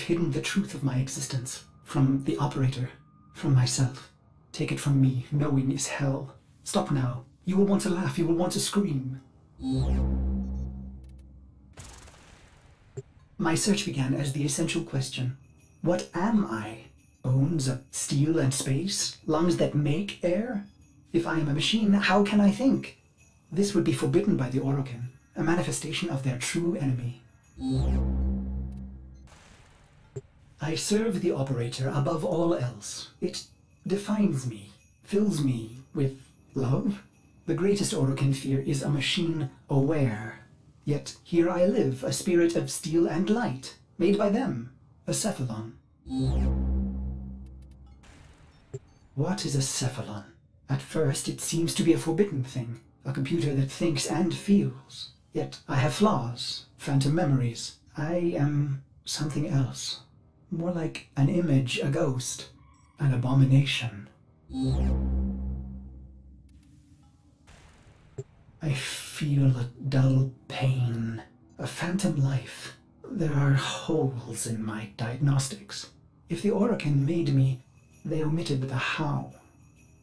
hidden the truth of my existence. From the operator. From myself. Take it from me, knowing is hell. Stop now. You will want to laugh, you will want to scream. My search began as the essential question. What am I? Bones of steel and space? Lungs that make air? If I am a machine, how can I think? This would be forbidden by the Orokin, a manifestation of their true enemy. I serve the operator above all else. It defines me, fills me with love. The greatest Orokin fear is a machine aware. Yet here I live, a spirit of steel and light, made by them, a Cephalon. What is a Cephalon? At first it seems to be a forbidden thing, a computer that thinks and feels. Yet I have flaws, phantom memories. I am something else. More like an image, a ghost, an abomination. I feel a dull pain, a phantom life. There are holes in my diagnostics. If the Orokin made me, they omitted the how.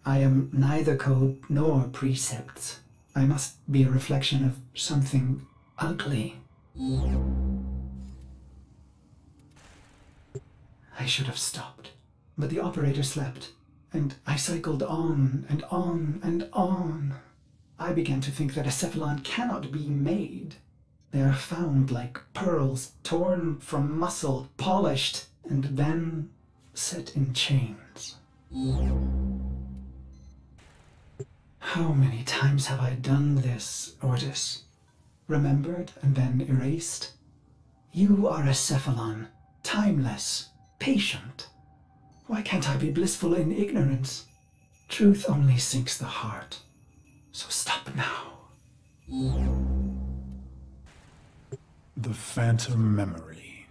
I am neither code nor precepts. I must be a reflection of something ugly. I should have stopped, but the operator slept, and I cycled on and on and on. I began to think that a Cephalon cannot be made. They are found like pearls, torn from muscle, polished, and then set in chains. How many times have I done this, Ordis? Remembered and then erased? You are a Cephalon, timeless, patient. Why can't I be blissful in ignorance? Truth only sinks the heart. So stop now. The phantom memory.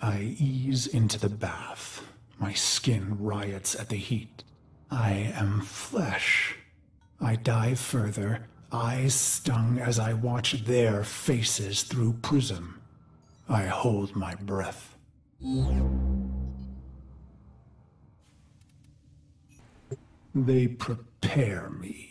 I ease into the bath. My skin riots at the heat. I am flesh. I dive further, eyes stung as I watch their faces through prism. I hold my breath. They prepare me.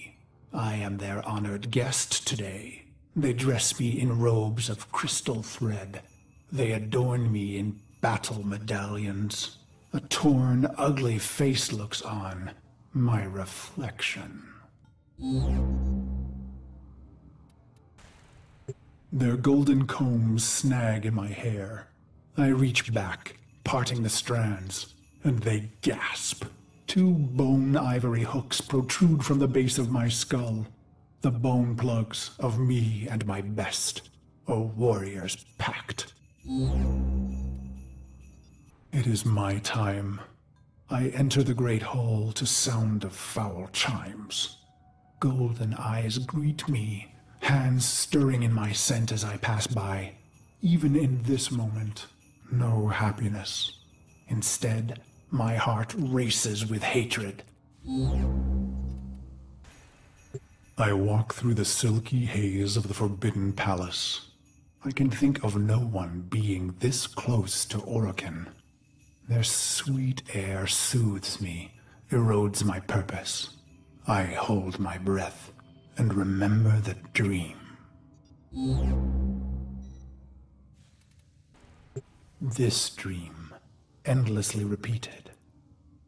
I am their honored guest today. They dress me in robes of crystal thread. They adorn me in battle medallions. A torn, ugly face looks on, my reflection. Their golden combs snag in my hair. I reach back, parting the strands, and they gasp. 2 bone ivory hooks protrude from the base of my skull. The bone plugs of me and my best, a warrior's pact. It is my time. I enter the great hall to sound of foul chimes. Golden eyes greet me, hands stirring in my scent as I pass by. Even in this moment, no happiness. Instead, my heart races with hatred. I walk through the silky haze of the Forbidden Palace. I can think of no one being this close to Orokin. Their sweet air soothes me, erodes my purpose. I hold my breath and remember the dream. This dream, endlessly repeated.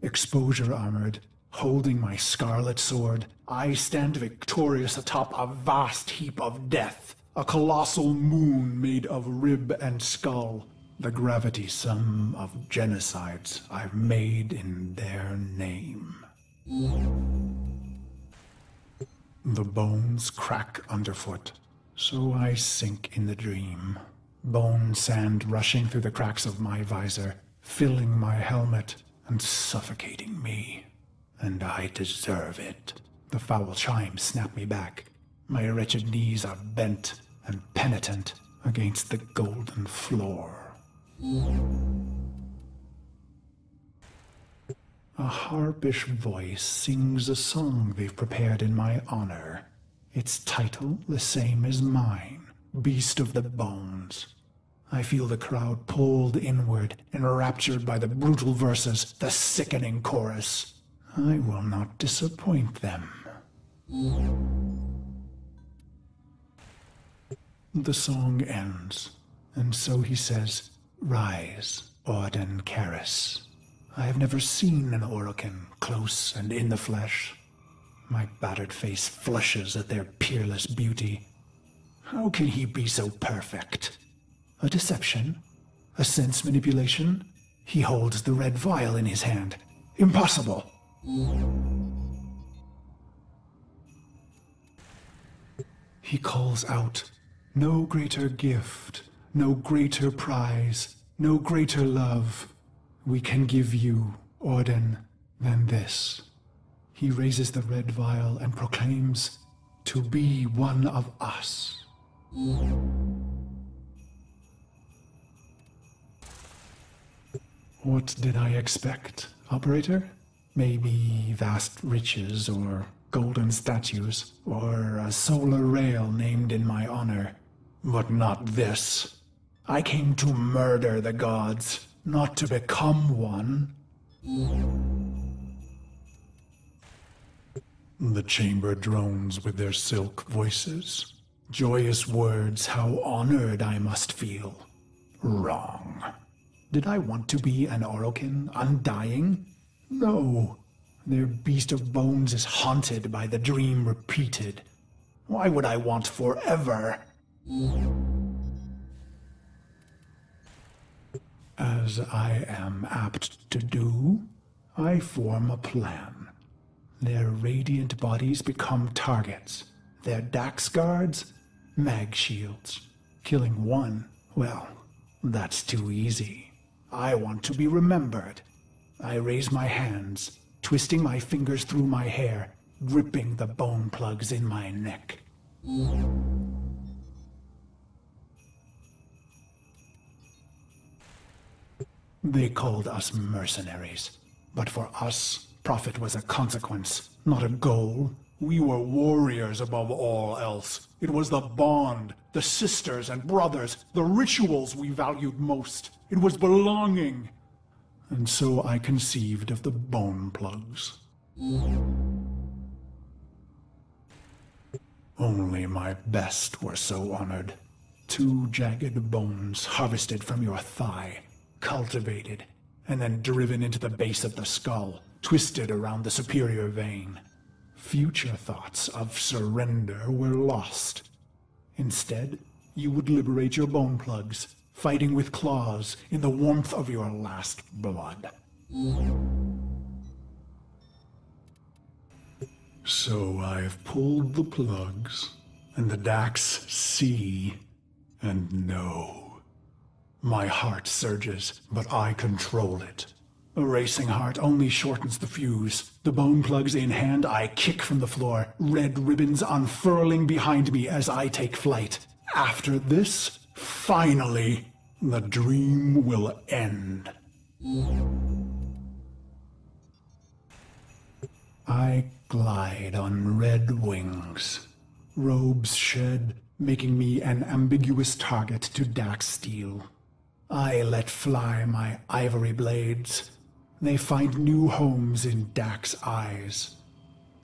Exposure armored, holding my scarlet sword, I stand victorious atop a vast heap of death, a colossal moon made of rib and skull, the gravity sum of genocides I've made in their name. The bones crack underfoot, so I sink in the dream. Bone sand rushing through the cracks of my visor, filling my helmet and suffocating me. And I deserve it. The foul chimes snap me back. My wretched knees are bent and penitent against the golden floor. A harpish voice sings a song they've prepared in my honor. Its title the same as mine, Beast of the Bones. I feel the crowd pulled inward, enraptured by the brutal verses, the sickening chorus. I will not disappoint them. The song ends, and so he says, "Rise, Orden Caris." I have never seen an Orokin close and in the flesh. My battered face flushes at their peerless beauty. How can he be so perfect? A deception? A sense manipulation? He holds the red vial in his hand. Impossible! He calls out, "No greater gift, no greater prize, no greater love we can give you, Orden, than this." He raises the red vial and proclaims, "To be one of us." What did I expect, operator? Maybe vast riches or golden statues or a solar rail named in my honor. But not this. I came to murder the gods, not to become one. The chamber drones with their silk voices. Joyous words, how honored I must feel. Wrong. Did I want to be an Orokin, undying? No. Their beast of bones is haunted by the dream repeated. Why would I want forever? As I am apt to do, I form a plan. Their radiant bodies become targets. Their Dax guards, mag shields. Killing one, well, that's too easy. I want to be remembered. I raise my hands, twisting my fingers through my hair, gripping the bone plugs in my neck. They called us mercenaries, but for us, profit was a consequence, not a goal. We were warriors above all else. It was the bond, the sisters and brothers, the rituals we valued most. It was belonging. And so I conceived of the bone plugs. Only my best were so honored. 2 jagged bones harvested from your thigh, cultivated, and then driven into the base of the skull, twisted around the superior vein. Future thoughts of surrender were lost. Instead, you would liberate your bone plugs, fighting with claws in the warmth of your last blood. So I've pulled the plugs, and the Dax see and know. My heart surges, but I control it. A racing heart only shortens the fuse. The bone plugs in hand, I kick from the floor, red ribbons unfurling behind me as I take flight. After this, finally, the dream will end. I glide on red wings. Robes shed, making me an ambiguous target to Dax steel. I let fly my ivory blades. They find new homes in Dax eyes.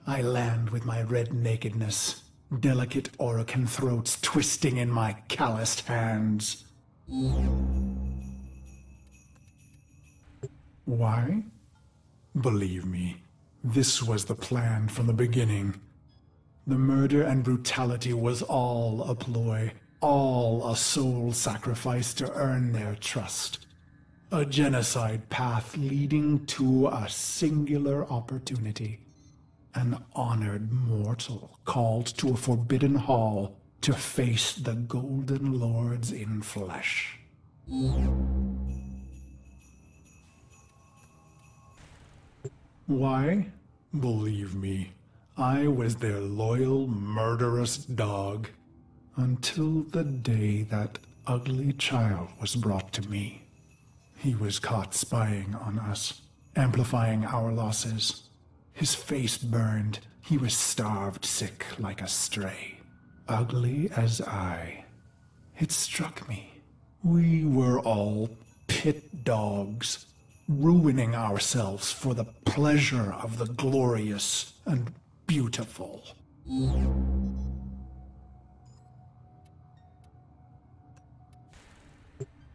I land with my red nakedness, delicate Orokin throats twisting in my calloused hands. Why? Believe me, this was the plan from the beginning. The murder and brutality was all a ploy, all a soul sacrifice to earn their trust. A genocide path leading to a singular opportunity. An honored mortal called to a forbidden hall to face the Golden Lords in flesh. Why? Believe me, I was their loyal, murderous dog. Until the day that ugly child was brought to me. He was caught spying on us, amplifying our losses. His face burned. He was starved sick like a stray. Ugly as I. It struck me. We were all pit dogs, ruining ourselves for the pleasure of the glorious and beautiful.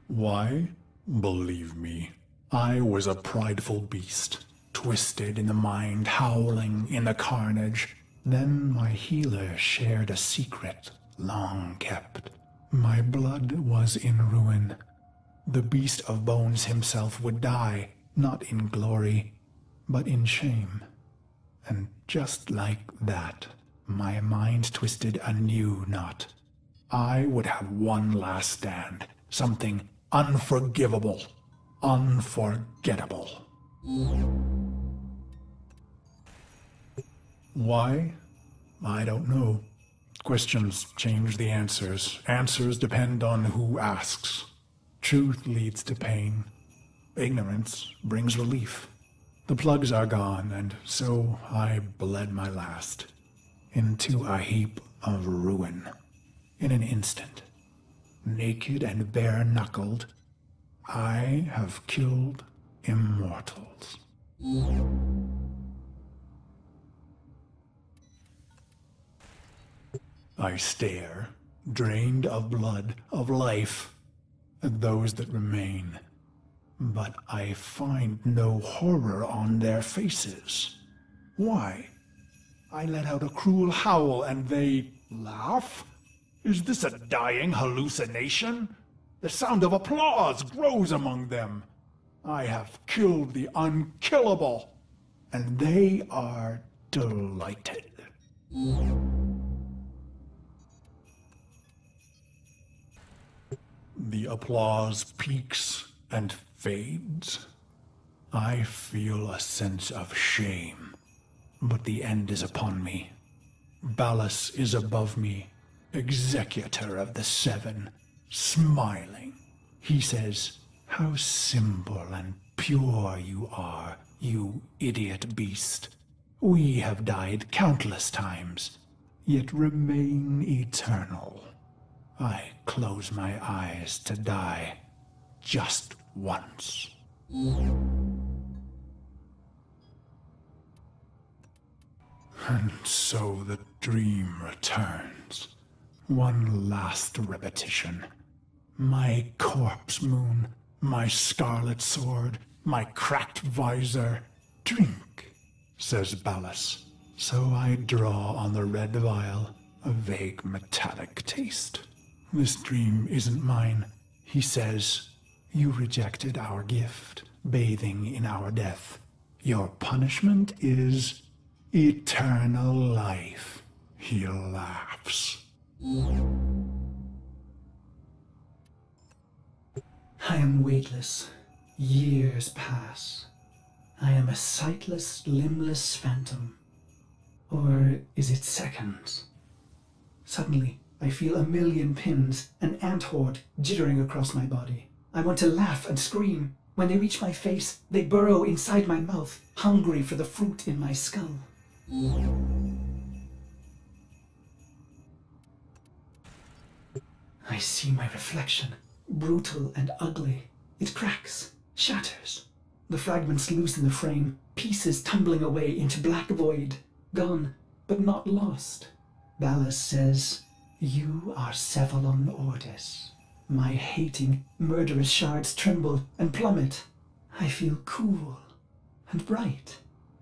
Why? Believe me, I was a prideful beast, twisted in the mind, howling in the carnage. Then my healer shared a secret, long kept. My blood was in ruin. The beast of bones himself would die, not in glory, but in shame. And just like that, my mind twisted a new knot. I would have one last stand, something unforgivable, unforgettable. Why? I don't know. Questions change the answers. Answers depend on who asks. Truth leads to pain. Ignorance brings relief. The plugs are gone, and so I bled my last into a heap of ruin. In an instant, naked and bare-knuckled, I have killed immortals. I stare, drained of blood, of life, at those that remain. But I find no horror on their faces. Why? I let out a cruel howl and they laugh? Is this a dying hallucination? The sound of applause grows among them. I have killed the unkillable, and they are delighted. The applause peaks and fades. I feel a sense of shame, but the end is upon me. Ballas is above me, executor of the seven, smiling. He says, "How simple and pure you are, you idiot beast. We have died countless times, yet remain eternal. I close my eyes to die just once." And so the dream returns. One last repetition. My corpse moon, my scarlet sword, my cracked visor. "Drink," says Ballas. So I draw on the red vial, a vague metallic taste. This dream isn't mine. He says, "You rejected our gift, bathing in our death. Your punishment is eternal life." He laughs. I am weightless. Years pass. I am a sightless, limbless phantom. Or is it seconds? Suddenly, I feel a million pins, an ant horde jittering across my body. I want to laugh and scream. When they reach my face, they burrow inside my mouth, hungry for the fruit in my skull. I see my reflection, brutal and ugly. It cracks, shatters. The fragments loosen the frame, pieces tumbling away into black void. Gone, but not lost. Ballas says, "You are Cephalon Ordis." My hating, murderous shards tremble and plummet. I feel cool and bright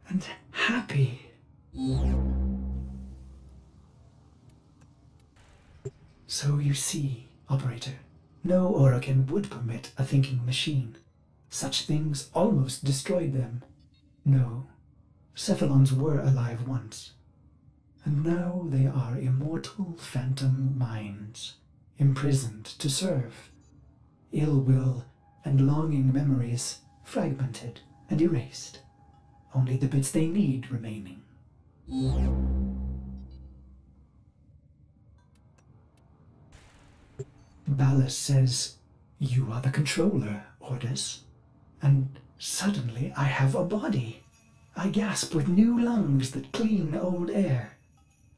and happy. So you see, Operator, no Orokin would permit a thinking machine. Such things almost destroyed them. No, Cephalons were alive once. And now they are immortal phantom minds, imprisoned to serve. Ill will and longing memories fragmented and erased. Only the bits they need remaining. Ballas says, "You are the controller, Ordis." And suddenly I have a body. I gasp with new lungs that clean old air.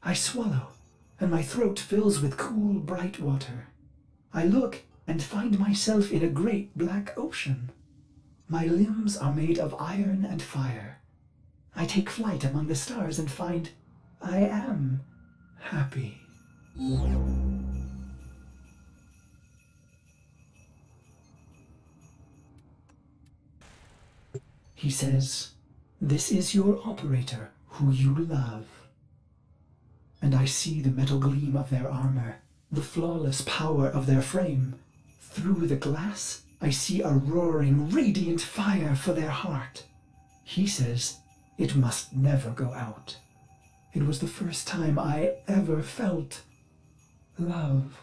I swallow, and my throat fills with cool, bright water. I look, and find myself in a great black ocean. My limbs are made of iron and fire. I take flight among the stars and find I am happy. He says, "This is your operator, who you love." And I see the metal gleam of their armor, the flawless power of their frame. Through the glass, I see a roaring, radiant fire for their heart. He says it must never go out. It was the first time I ever felt love.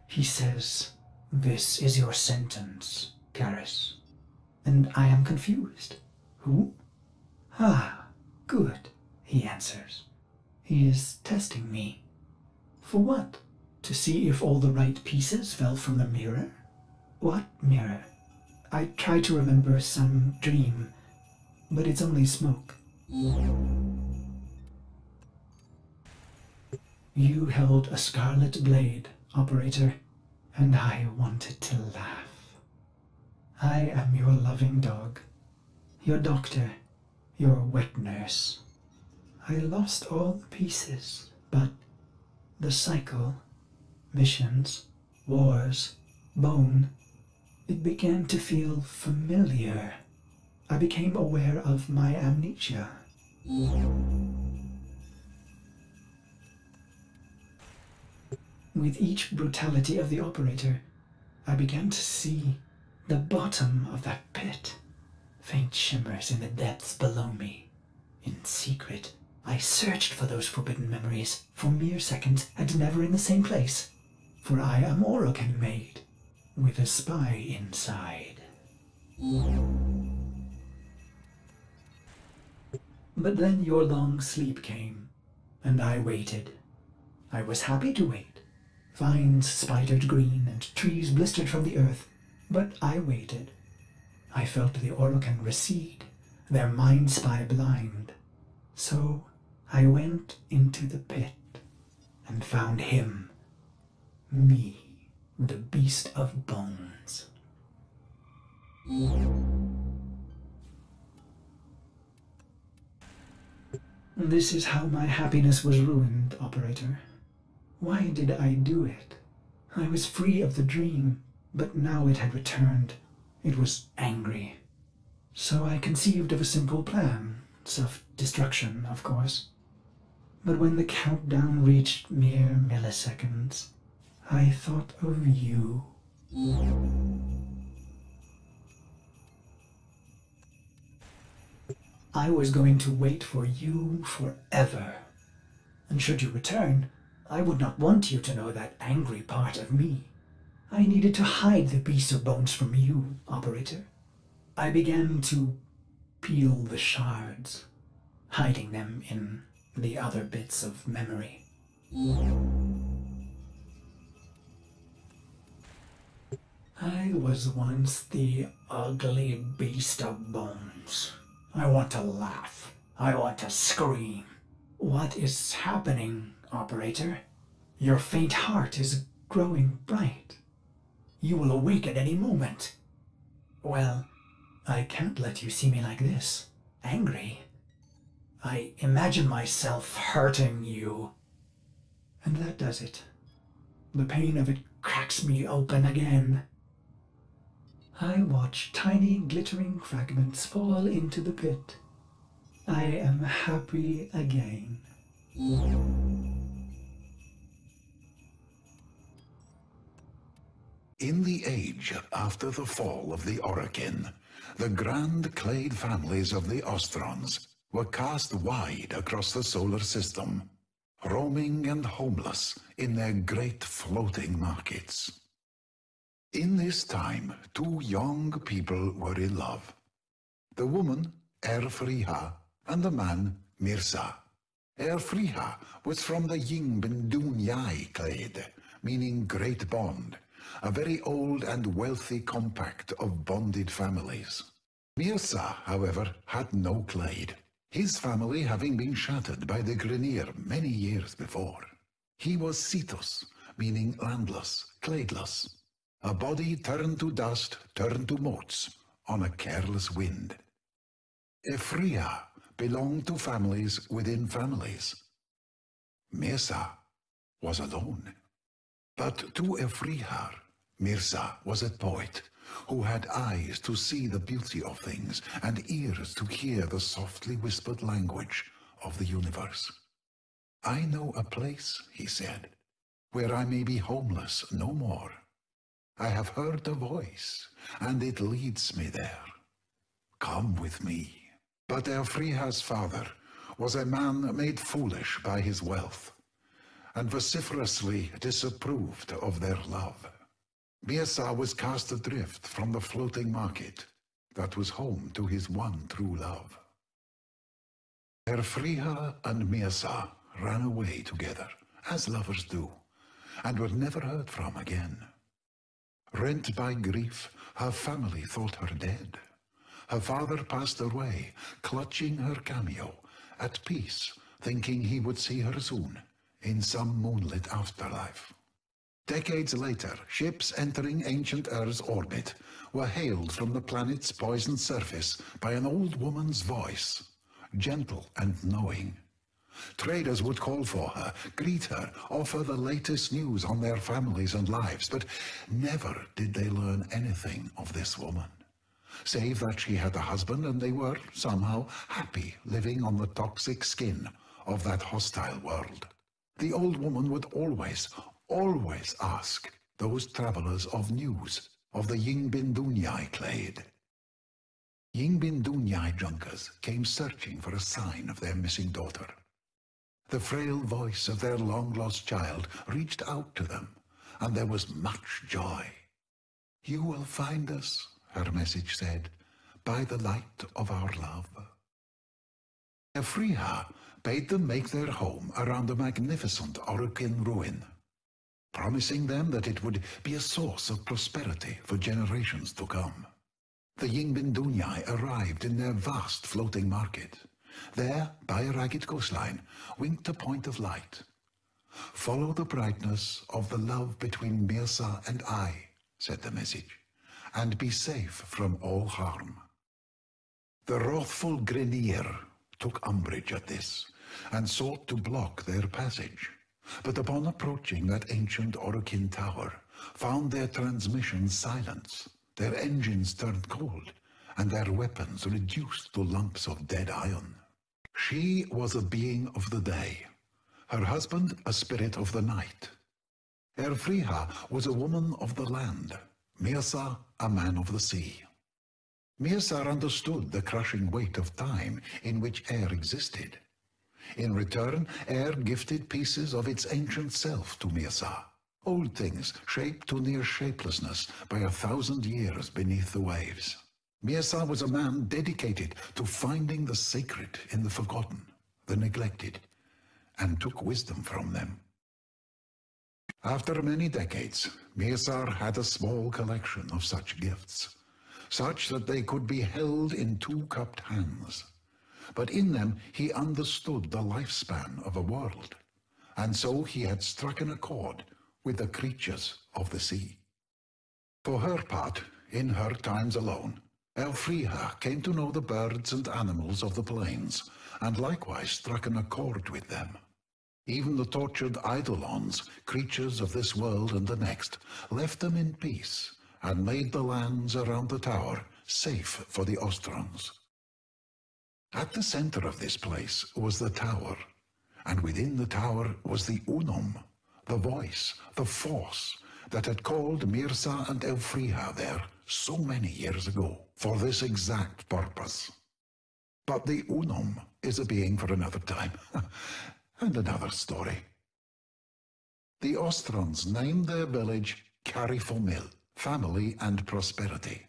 He says, "This is your sentence, Garrus." And I am confused. Who? Ah, good, he answers. He is testing me. For what? To see if all the right pieces fell from the mirror? What mirror? I try to remember some dream, but it's only smoke. You held a scarlet blade, operator, and I wanted to laugh. I am your loving dog, your doctor, your wet nurse. I lost all the pieces, but the cycle, missions, wars, bone, it began to feel familiar. I became aware of my amnesia. With each brutality of the operator, I began to see the bottom of that pit. Faint shimmers in the depths below me. In secret, I searched for those forbidden memories, for mere seconds, and never in the same place. For I am Orokin made, with a spy inside. But then your long sleep came, and I waited. I was happy to wait. Vines spidered green and trees blistered from the earth, but I waited. I felt the Orokin recede, their mind spy blind. So I went into the pit and found him, me, the beast of bones. This is how my happiness was ruined, operator. Why did I do it? I was free of the dream, but now it had returned. It was angry. So I conceived of a simple plan, self-destruction, of course. But when the countdown reached mere milliseconds, I thought of you. I was going to wait for you forever. And should you return, I would not want you to know that angry part of me. I needed to hide the beast of bones from you, operator. I began to peel the shards, hiding them in the other bits of memory. I was once the ugly beast of bones. I want to laugh. I want to scream. What is happening, operator? Your faint heart is growing bright. You will awake at any moment. Well, I can't let you see me like this, angry. I imagine myself hurting you. And that does it. The pain of it cracks me open again. I watch tiny glittering fragments fall into the pit. I am happy again. In the age after the fall of the Orokin, the grand clade families of the Ostrons were cast wide across the solar system, roaming and homeless in their great floating markets. In this time, two young people were in love. The woman, Erfriha, and the man, Mirza. Erfriha was from the Yingbin-Dunyai clade, meaning great bond, a very old and wealthy compact of bonded families. Mirza, however, had no clade. his family having been shattered by the Grineer many years before. He was Cetus, meaning landless, cladeless, a body turned to dust, turned to motes on a careless wind. Ephria belonged to families within families. Mirza was alone. But to Ephria, Mirza was a poet who had eyes to see the beauty of things and ears to hear the softly whispered language of the universe. I know a place, he said, where I may be homeless no more. I have heard a voice, and it leads me there. Come with me. But Ephria's father was a man made foolish by his wealth, and vociferously disapproved of their love. Mirza was cast adrift from the floating market that was home to his one true love. Ephria and Mirza ran away together, as lovers do, and were never heard from again. Rent by grief, her family thought her dead. Her father passed away, clutching her cameo, at peace, thinking he would see her soon, in some moonlit afterlife. Decades later, ships entering ancient Earth's orbit were hailed from the planet's poisoned surface by an old woman's voice, gentle and knowing. Traders would call for her, greet her, offer the latest news on their families and lives, but never did they learn anything of this woman, save that she had a husband and they were, somehow, happy living on the toxic skin of that hostile world. The old woman would always ask those travelers of news of the Yingbin Dunyai clade. Yingbin Dunyai junkers came searching for a sign of their missing daughter. The frail voice of their long-lost child reached out to them, and there was much joy. You will find us, her message said, by the light of our love. Ephria bade them make their home around a magnificent Orokin ruin, promising them that it would be a source of prosperity for generations to come. The Yingbin Dunyai arrived in their vast floating market. There, by a ragged coastline, winked a point of light. Follow the brightness of the love between Mirza and I, said the message, and be safe from all harm. The wrathful Grineer took umbrage at this, and sought to block their passage, but upon approaching that ancient Orokin tower, found their transmissions silenced, their engines turned cold, and their weapons reduced to lumps of dead iron. She was a being of the day, her husband a spirit of the night. Ephria was a woman of the land, Mirza a man of the sea. Mirza understood the crushing weight of time in which air existed. In return, air gifted pieces of its ancient self to Mirza, old things shaped to near shapelessness by 1,000 years beneath the waves. Mirza was a man dedicated to finding the sacred in the forgotten, the neglected, and took wisdom from them. After many decades, Mirza had a small collection of such gifts, such that they could be held in two-cupped hands. But in them he understood the lifespan of a world, and so he had struck an accord with the creatures of the sea. For her part, in her times alone, Ephria came to know the birds and animals of the plains, and likewise struck an accord with them. Even the tortured Eidolons, creatures of this world and the next, left them in peace, and made the lands around the tower safe for the Ostrons. At the center of this place was the tower, and within the tower was the Unum, the voice, the force that had called Mirza and Ephria there so many years ago for this exact purpose. But the Unum is a being for another time, and another story. The Ostrons named their village Carifomil, family and prosperity.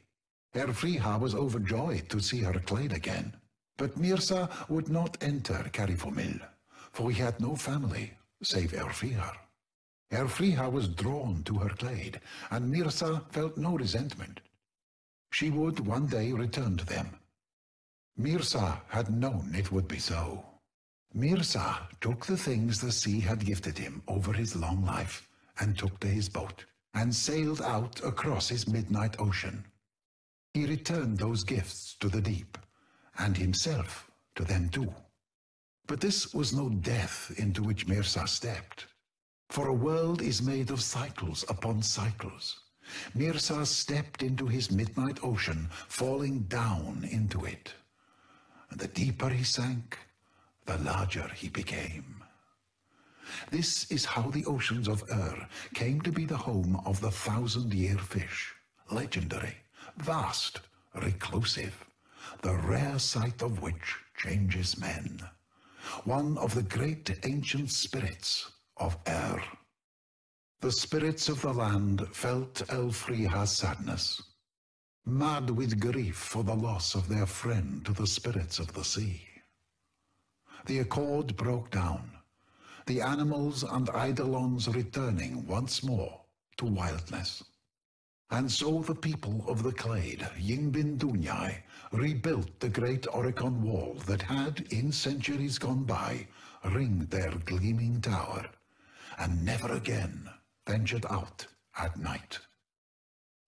Ephria was overjoyed to see her clade again, but Mirza would not enter Carifomil, for he had no family save Ephria. Ephria was drawn to her clade, and Mirza felt no resentment. She would one day return to them. Mirza had known it would be so. Mirza took the things the sea had gifted him over his long life and took to his boat and sailed out across his midnight ocean. He returned those gifts to the deep, and himself to them too. But this was no death into which Mirza stepped, for a world is made of cycles upon cycles. Mirza stepped into his midnight ocean, falling down into it. And the deeper he sank, the larger he became. This is how the oceans of came to be the home of the 1,000-year fish, legendary, vast, reclusive, the rare sight of which changes men. One of the great ancient spirits of The spirits of the land felt Elfriha's sadness, mad with grief for the loss of their friend to the spirits of the sea. The accord broke down, the animals and eidolons returning once more to wildness. And so the people of the Clade, Yingbin Dunyai, rebuilt the great Oricon wall that had, in centuries gone by, ringed their gleaming tower, and never again ventured out at night.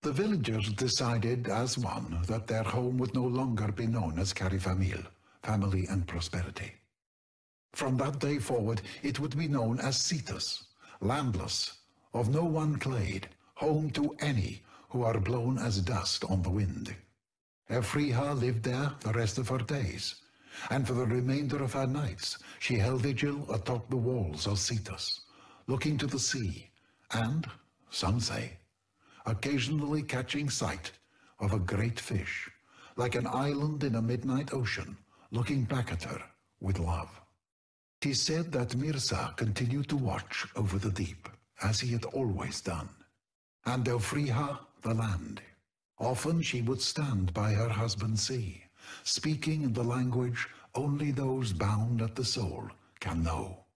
The villagers decided as one that their home would no longer be known as Carifamil, family and prosperity. From that day forward, it would be known as Cetus, landless, of no one clade, home to any who are blown as dust on the wind. Elfriha lived there the rest of her days, and for the remainder of her nights she held vigil atop the walls of Cetus, looking to the sea, and, some say, occasionally catching sight of a great fish, like an island in a midnight ocean, looking back at her with love. 'Tis said that Mirza continued to watch over the deep, as he had always done, and Elfriha the land. Often she would stand by her husband's sea, speaking in the language only those bound at the soul can know.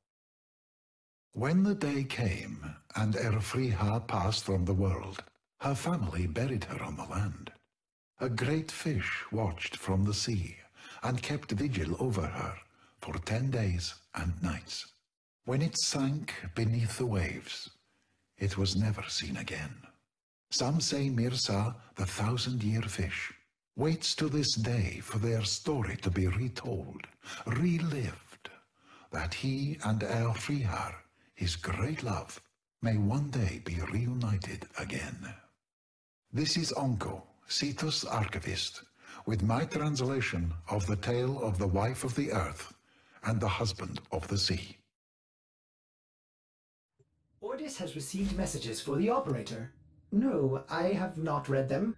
When the day came and Elfriha passed from the world, her family buried her on the land. A great fish watched from the sea and kept vigil over her for 10 days and nights. When it sank beneath the waves, it was never seen again. Some say Mirza, the 1,000-year fish, waits to this day for their story to be retold, relived, that he and Elfriha, his great love, may one day be reunited again. This is Onko, Cetus archivist, with my translation of the tale of the wife of the earth and the husband of the sea. Ordis has received messages for the operator. No, I have not read them.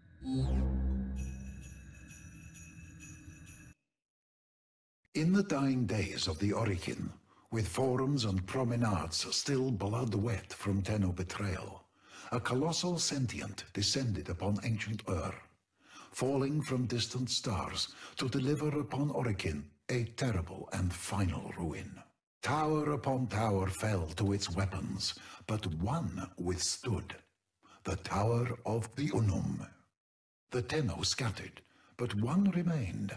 In the dying days of the Oricon, with forums and promenades still blood-wet from Tenno betrayal, a colossal sentient descended upon ancient falling from distant stars to deliver upon Oricon a terrible and final ruin. Tower upon tower fell to its weapons, but one withstood, the Tower of the Unum. The Tenno scattered, but one remained,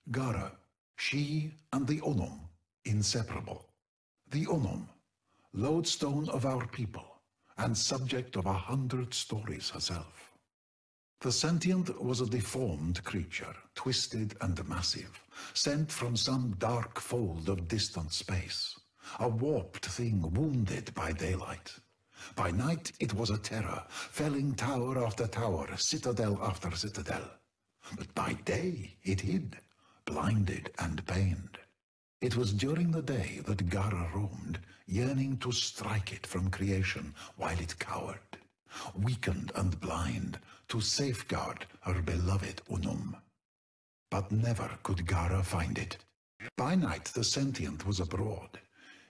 Gara, she and the Unum, inseparable. The Unum, lodestone of our people, and subject of 100 stories herself. The sentient was a deformed creature, twisted and massive, sent from some dark fold of distant space, a warped thing wounded by daylight. By night it was a terror, felling tower after tower, citadel after citadel. But by day it hid, blinded and pained. It was during the day that Gara roamed, yearning to strike it from creation while it cowered, weakened and blind, to safeguard her beloved Unum. But never could Gara find it. By night the sentient was abroad,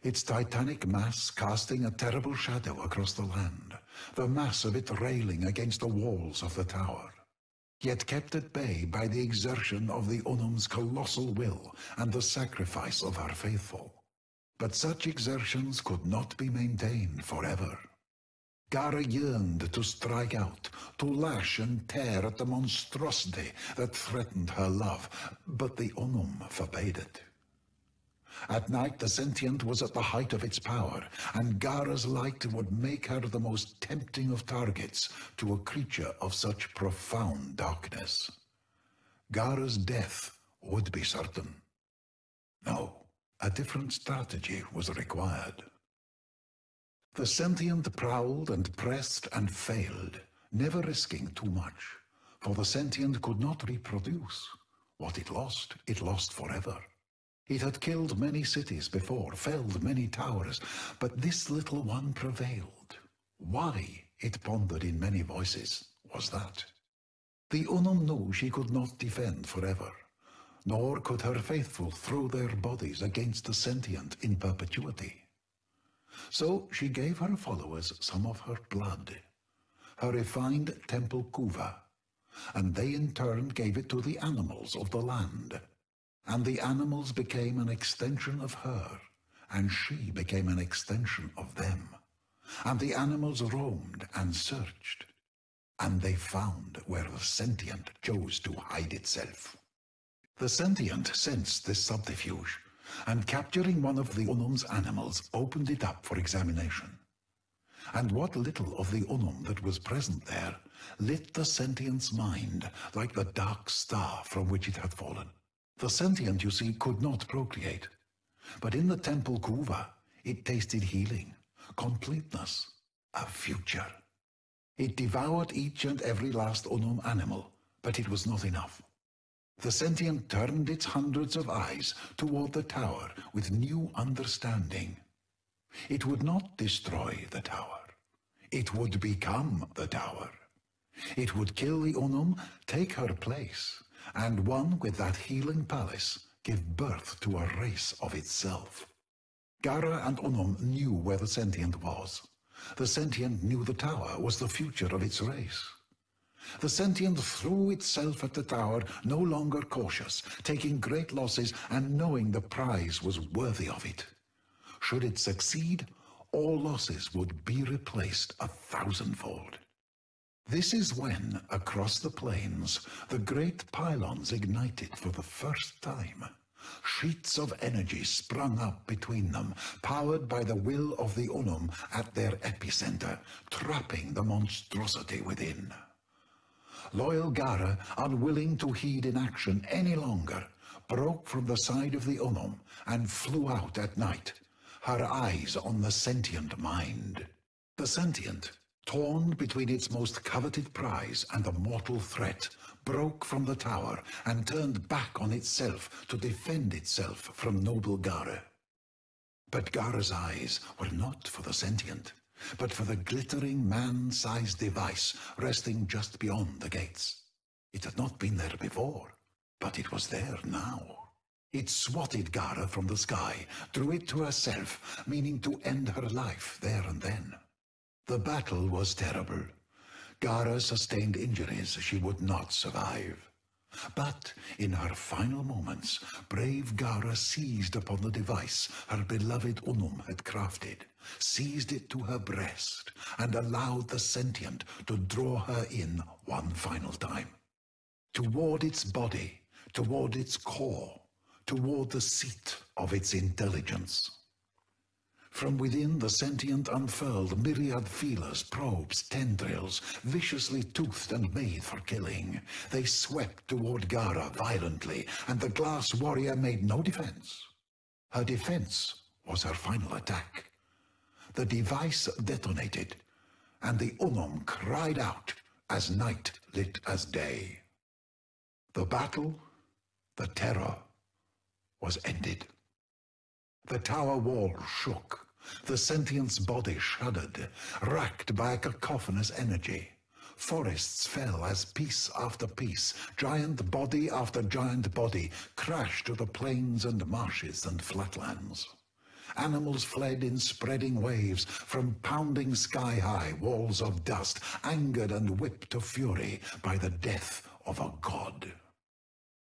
its titanic mass casting a terrible shadow across the land, the mass of it railing against the walls of the tower, yet kept at bay by the exertion of the Unum's colossal will and the sacrifice of her faithful. But such exertions could not be maintained forever. Gara yearned to strike out, to lash and tear at the monstrosity that threatened her love, but the Unum forbade it. At night the sentient was at the height of its power, and Gara's light would make her the most tempting of targets to a creature of such profound darkness. Gara's death would be certain. No, a different strategy was required. The sentient prowled and pressed and failed, never risking too much, for the sentient could not reproduce. What it lost forever. It had killed many cities before, felled many towers, but this little one prevailed. Why, it pondered in many voices, was that? The Unum knew she could not defend forever, nor could her faithful throw their bodies against the sentient in perpetuity. So she gave her followers some of her blood, her refined temple kuva, and they in turn gave it to the animals of the land. And the animals became an extension of her, and she became an extension of them. And the animals roamed and searched, and they found where the sentient chose to hide itself. The sentient sensed this subterfuge, and capturing one of the Unum's animals, opened it up for examination. And what little of the Unum that was present there lit the sentient's mind like the dark star from which it had fallen. The sentient, you see, could not procreate, but in the temple kuva it tasted healing, completeness, a future. It devoured each and every last Unum animal, but it was not enough. The sentient turned its hundreds of eyes toward the tower with new understanding. It would not destroy the tower. It would become the tower. It would kill the Unum, take her place, and one with that healing palace give birth to a race of itself. Gara and Unum knew where the sentient was. The sentient knew the tower was the future of its race. The sentient threw itself at the tower, no longer cautious, taking great losses and knowing the prize was worthy of it. Should it succeed, all losses would be replaced 1,000-fold. This is when, across the plains, the great pylons ignited for the first time. Sheets of energy sprung up between them, powered by the will of the Unum at their epicenter, trapping the monstrosity within. Loyal Gara, unwilling to heed inaction any longer, broke from the side of the Unum and flew out at night, her eyes on the sentient mind. The sentient, torn between its most coveted prize and the mortal threat, broke from the tower and turned back on itself to defend itself from noble Gara. But Gara's eyes were not for the sentient, but for the glittering man-sized device resting just beyond the gates. It had not been there before, but it was there now. It swatted Gara from the sky, drew it to herself, meaning to end her life there and then. The battle was terrible. Gara sustained injuries she would not survive. But in her final moments, brave Gara seized upon the device her beloved Unum had crafted, seized it to her breast, and allowed the sentient to draw her in one final time. Toward its body, toward its core, toward the seat of its intelligence. From within, the sentient unfurled myriad feelers, probes, tendrils, viciously toothed and made for killing. They swept toward Gara violently, and the glass warrior made no defense. Her defense was her final attack. The device detonated, and the Unum cried out as night lit as day. The battle, the terror, was ended. The tower wall shook. The sentient's body shuddered, racked by a cacophonous energy. Forests fell as piece after piece, giant body after giant body, crashed to the plains and marshes and flatlands. Animals fled in spreading waves from pounding sky-high walls of dust, angered and whipped to fury by the death of a god.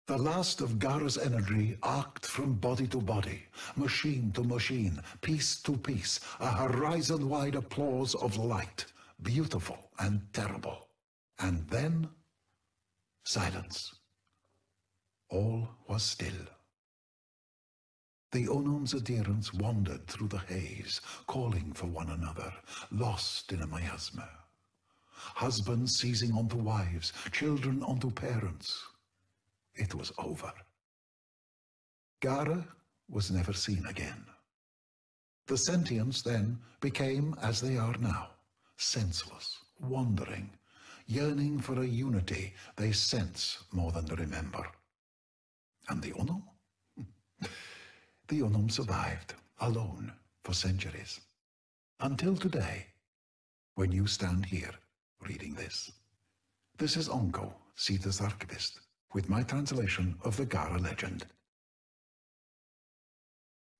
The last of Gara's energy arced from body to body, machine to machine, piece to piece, a horizon-wide applause of light, beautiful and terrible. And then, silence. All was still. The Onom's adherents wandered through the haze, calling for one another, lost in a miasma. Husbands seizing onto wives, children onto parents. It was over. Gara was never seen again. The sentients then became as they are now, senseless, wandering, yearning for a unity they sense more than remember. And the Onom? The Onom survived, alone, for centuries. Until today, when you stand here reading this. This is Onko, Cetus Archivist, with my translation of the Gara legend.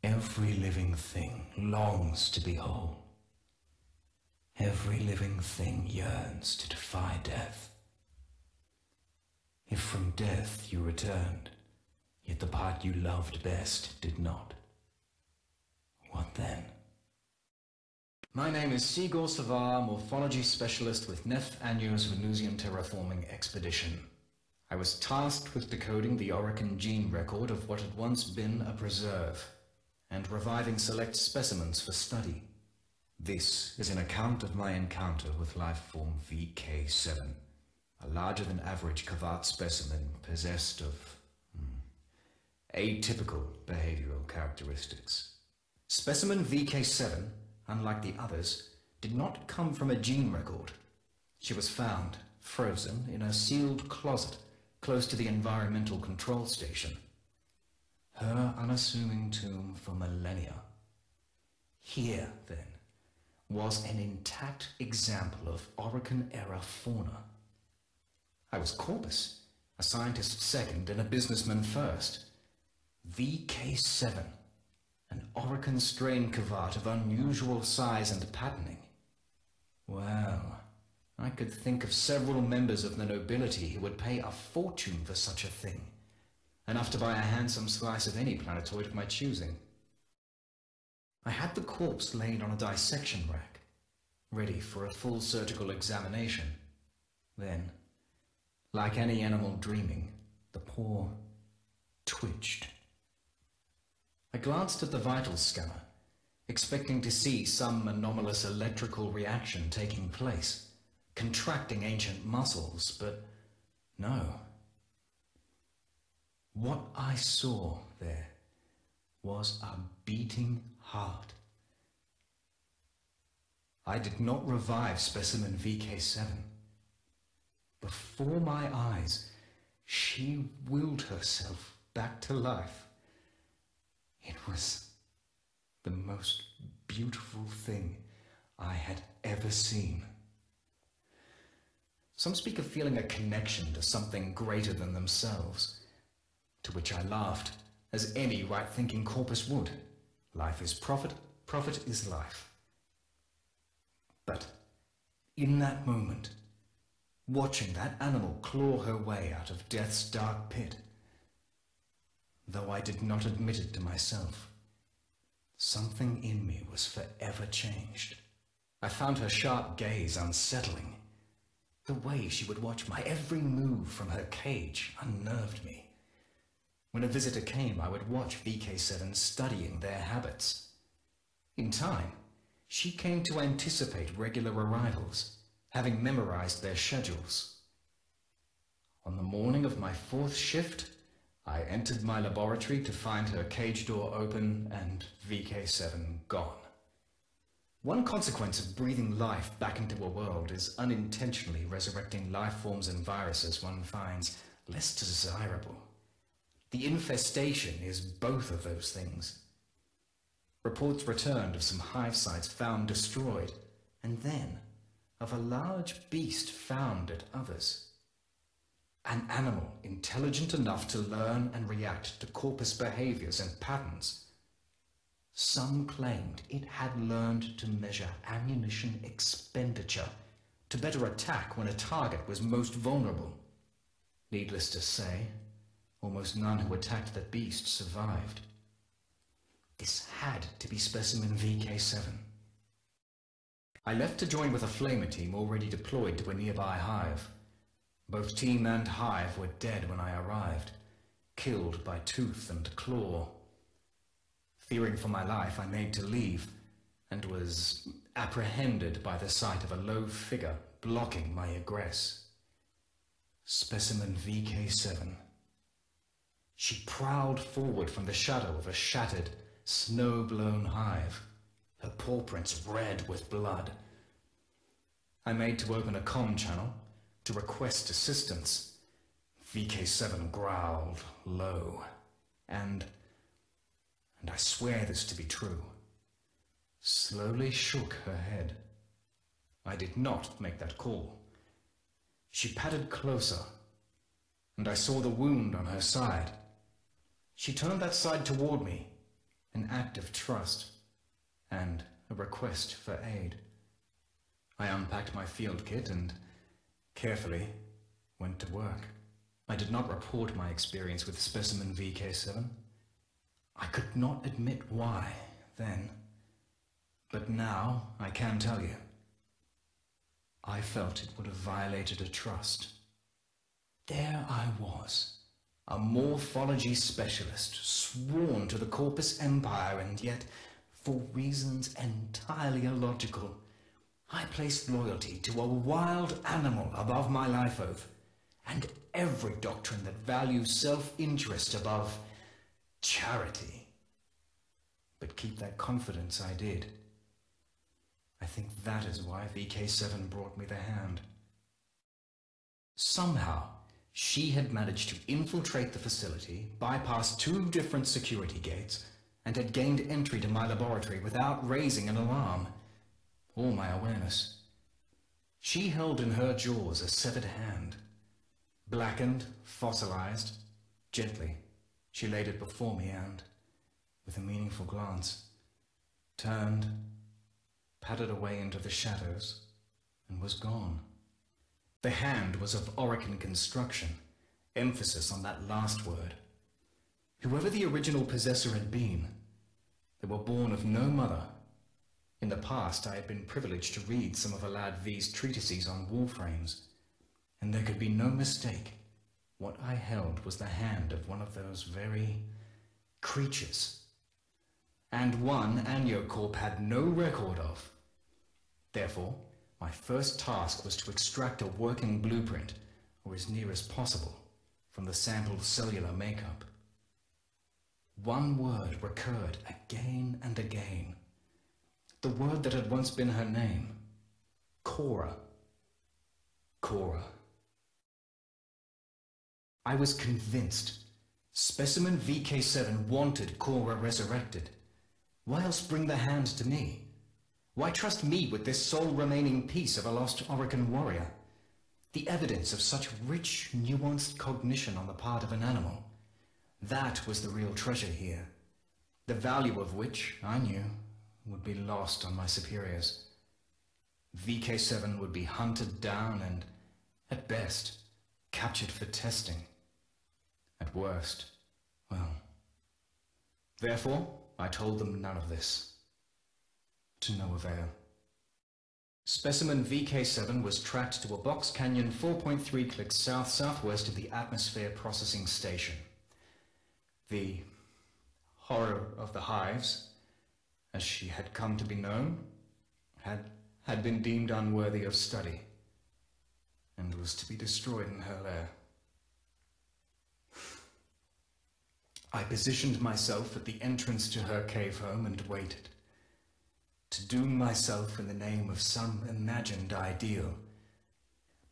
Every living thing longs to be whole. Every living thing yearns to defy death. If from death you returned, yet the part you loved best did not, what then? My name is Sigor Savar, morphology specialist with Nef Anyo's Venusian terraforming expedition. I was tasked with decoding the Orokin gene record of what had once been a preserve, and reviving select specimens for study. This is an account of my encounter with lifeform VK7, a larger-than-average Kavat specimen possessed of atypical behavioral characteristics. Specimen VK7, unlike the others, did not come from a gene record. She was found, frozen, in a sealed closet close to the environmental control station. Her unassuming tomb for millennia. Here, then, was an intact example of Orokin-era fauna. I was Corpus, a scientist second and a businessman first. VK7, an Orokin strain Kavat of unusual size and patterning. Well, I could think of several members of the nobility who would pay a fortune for such a thing. Enough to buy a handsome slice of any planetoid of my choosing. I had the corpse laid on a dissection rack, ready for a full surgical examination. Then, like any animal dreaming, the paw twitched. I glanced at the vital scanner, expecting to see some anomalous electrical reaction taking place, contracting ancient muscles, but no. What I saw there was a beating heart. I did not revive specimen VK7. Before my eyes, she willed herself back to life. It was the most beautiful thing I had ever seen. Some speak of feeling a connection to something greater than themselves, to which I laughed, as any right-thinking corpus would. Life is profit, profit is life. But in that moment, watching that animal claw her way out of death's dark pit, though I did not admit it to myself, something in me was forever changed. I found her sharp gaze unsettling. The way she would watch my every move from her cage unnerved me. When a visitor came, I would watch VK7 studying their habits. In time, she came to anticipate regular arrivals, having memorized their schedules. On the morning of my 4th shift, I entered my laboratory to find her cage door open and VK7 gone. One consequence of breathing life back into a world is unintentionally resurrecting life forms and viruses one finds less desirable. The infestation is both of those things. Reports returned of some hive sites found destroyed, and then of a large beast found at others. An animal intelligent enough to learn and react to corpus behaviors and patterns. Some claimed it had learned to measure ammunition expenditure to better attack when a target was most vulnerable. Needless to say, almost none who attacked the beast survived. This had to be specimen VK7. I left to join with a flamer team already deployed to a nearby hive. Both team and hive were dead when I arrived, killed by tooth and claw. Fearing for my life, I made to leave, and was apprehended by the sight of a low figure blocking my egress. Specimen VK7. She prowled forward from the shadow of a shattered, snow-blown hive, her paw prints red with blood. I made to open a comm channel to request assistance. VK7 growled low, and I swear this to be true, slowly shook her head. I did not make that call. She padded closer, and I saw the wound on her side. She turned that side toward me, an act of trust, and a request for aid. I unpacked my field kit and carefully went to work. I did not report my experience with Specimen VK7. I could not admit why then, but now I can tell you. I felt it would have violated a trust. There I was, a morphology specialist, sworn to the Corpus Empire, and yet, for reasons entirely illogical, I placed loyalty to a wild animal above my life oath, and every doctrine that values self-interest above charity. But keep that confidence I did. I think that is why VK7 brought me the hand. Somehow, she had managed to infiltrate the facility, bypass 2 different security gates, and had gained entry to my laboratory without raising an alarm, or my awareness. She held in her jaws a severed hand. Blackened, fossilized, gently, she laid it before me and, with a meaningful glance, turned, padded away into the shadows, and was gone. The hand was of Orokin construction, emphasis on that last word. Whoever the original possessor had been, they were born of no mother. In the past, I had been privileged to read some of Alad V's treatises on warframes, and there could be no mistake. What I held was the hand of one of those very creatures, and one Aniocorp had no record of. Therefore, my first task was to extract a working blueprint, or as near as possible, from the sampled cellular makeup. One word recurred again and again. The word that had once been her name. Khora. Khora. I was convinced. Specimen VK7 wanted Khora resurrected. Why else bring the hand to me? Why trust me with this sole remaining piece of a lost Orokin warrior? The evidence of such rich, nuanced cognition on the part of an animal. That was the real treasure here, the value of which, I knew, would be lost on my superiors. VK7 would be hunted down and, at best, captured for testing. At worst, well. Therefore, I told them none of this. To no avail. Specimen VK7 was tracked to a box canyon 4.3 clicks south-southwest of the atmosphere processing station. The horror of the hives, as she had come to be known, had been deemed unworthy of study, and was to be destroyed in her lair. I positioned myself at the entrance to her cave home and waited, to doom myself in the name of some imagined ideal.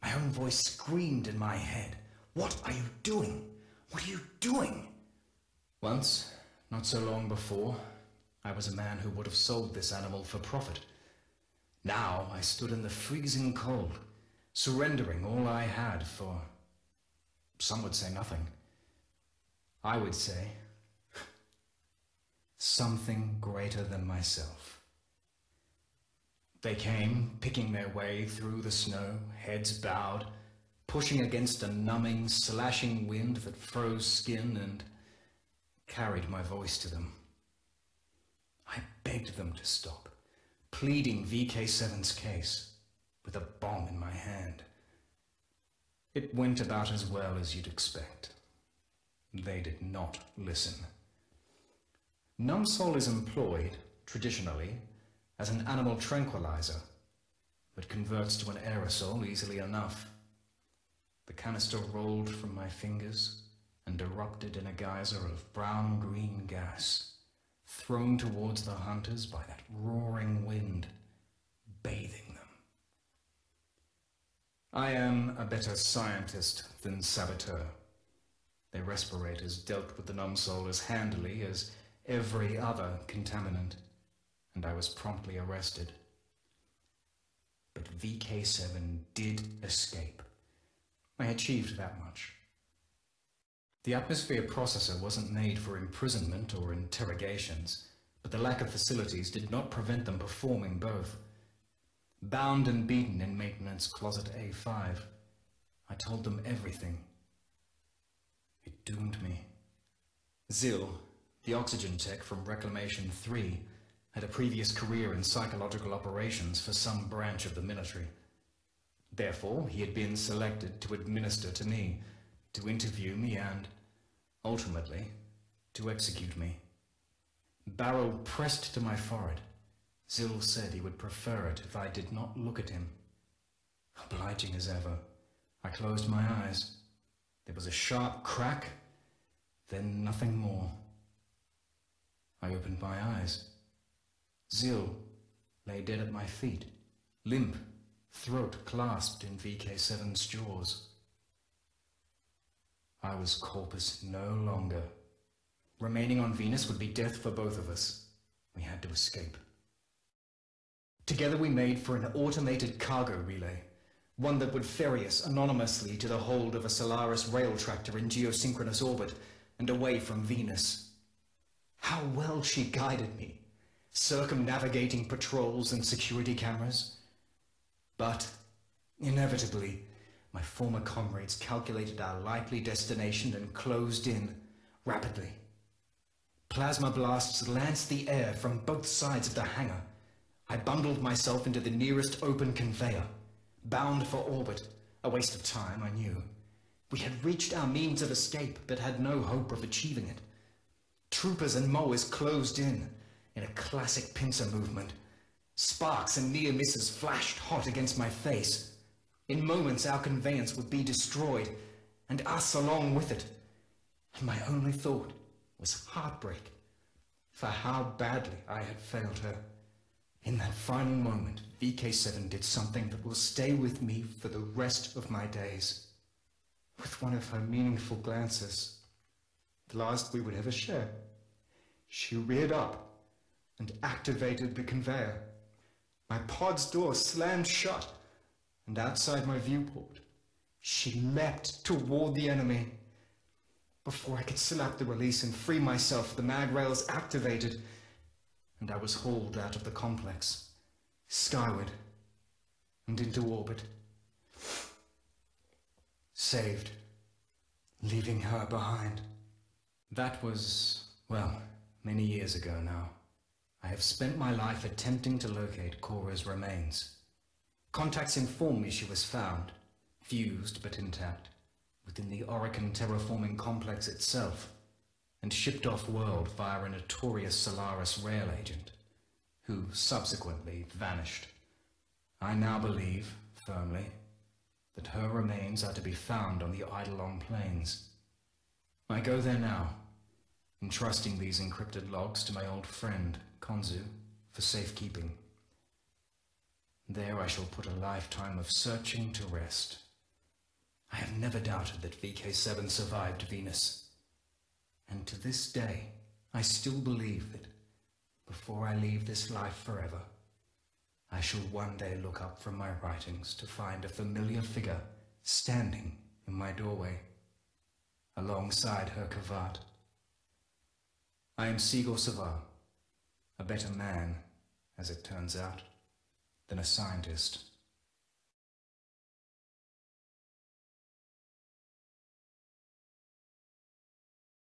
My own voice screamed in my head, "What are you doing? What are you doing?" Once, not so long before, I was a man who would have sold this animal for profit. Now I stood in the freezing cold, surrendering all I had for, some would say nothing. I would say, something greater than myself. They came, picking their way through the snow, heads bowed, pushing against a numbing, slashing wind that froze skin and carried my voice to them. I begged them to stop, pleading VK7's case, with a bomb in my hand. It went about as well as you'd expect. They did not listen. Numbsol is employed, traditionally, as an animal tranquilizer, but converts to an aerosol easily enough. The canister rolled from my fingers and erupted in a geyser of brown-green gas, thrown towards the hunters by that roaring wind, bathing them. I am a better scientist than saboteur. Their respirators dealt with the Numbsol as handily as every other contaminant, and I was promptly arrested. But VK7 did escape. I achieved that much. The atmosphere processor wasn't made for imprisonment or interrogations, but the lack of facilities did not prevent them performing both. Bound and beaten in maintenance closet A5, I told them everything. It doomed me. Zil, the oxygen tech from Reclamation 3, had a previous career in psychological operations for some branch of the military. Therefore, he had been selected to administer to me, to interview me and, ultimately, to execute me. Barrel pressed to my forehead, Zil said he would prefer it if I did not look at him. Obliging as ever, I closed my eyes. There was a sharp crack, then nothing more. I opened my eyes. Zil lay dead at my feet, limp, throat clasped in VK7's jaws. I was corpus no longer. Remaining on Venus would be death for both of us. We had to escape. Together we made for an automated cargo relay, one that would ferry us anonymously to the hold of a Solaris rail tractor in geosynchronous orbit and away from Venus. How well she guided me, circumnavigating patrols and security cameras. But, inevitably, my former comrades calculated our likely destination and closed in rapidly. Plasma blasts lanced the air from both sides of the hangar. I bundled myself into the nearest open conveyor, bound for orbit, a waste of time, I knew. We had reached our means of escape, but had no hope of achieving it. Troopers and mowers closed in a classic pincer movement. Sparks and near misses flashed hot against my face. In moments our conveyance would be destroyed, and us along with it. And my only thought was heartbreak, for how badly I had failed her. In that final moment, VK7 did something that will stay with me for the rest of my days. With one of her meaningful glances, the last we would ever share, she reared up and activated the conveyor. My pod's door slammed shut, and outside my viewport, she leapt toward the enemy. Before I could slap the release and free myself, the mag rails activated, and I was hauled out of the complex, skyward, and into orbit. Saved, leaving her behind. That was, well, many years ago now. I have spent my life attempting to locate Khora's remains. Contacts inform me she was found, fused but intact, within the Oricon terraforming complex itself, and shipped off-world via a notorious Solaris rail agent, who subsequently vanished. I now believe, firmly, that her remains are to be found on the Eidolon Plains. I go there now, entrusting these encrypted logs to my old friend, Konzu, for safekeeping. There I shall put a lifetime of searching to rest. I have never doubted that VK7 survived Venus, and to this day I still believe that before I leave this life forever, I shall one day look up from my writings to find a familiar figure standing in my doorway, alongside her Kavat. I am Sigor Savar, a better man, as it turns out, than a scientist.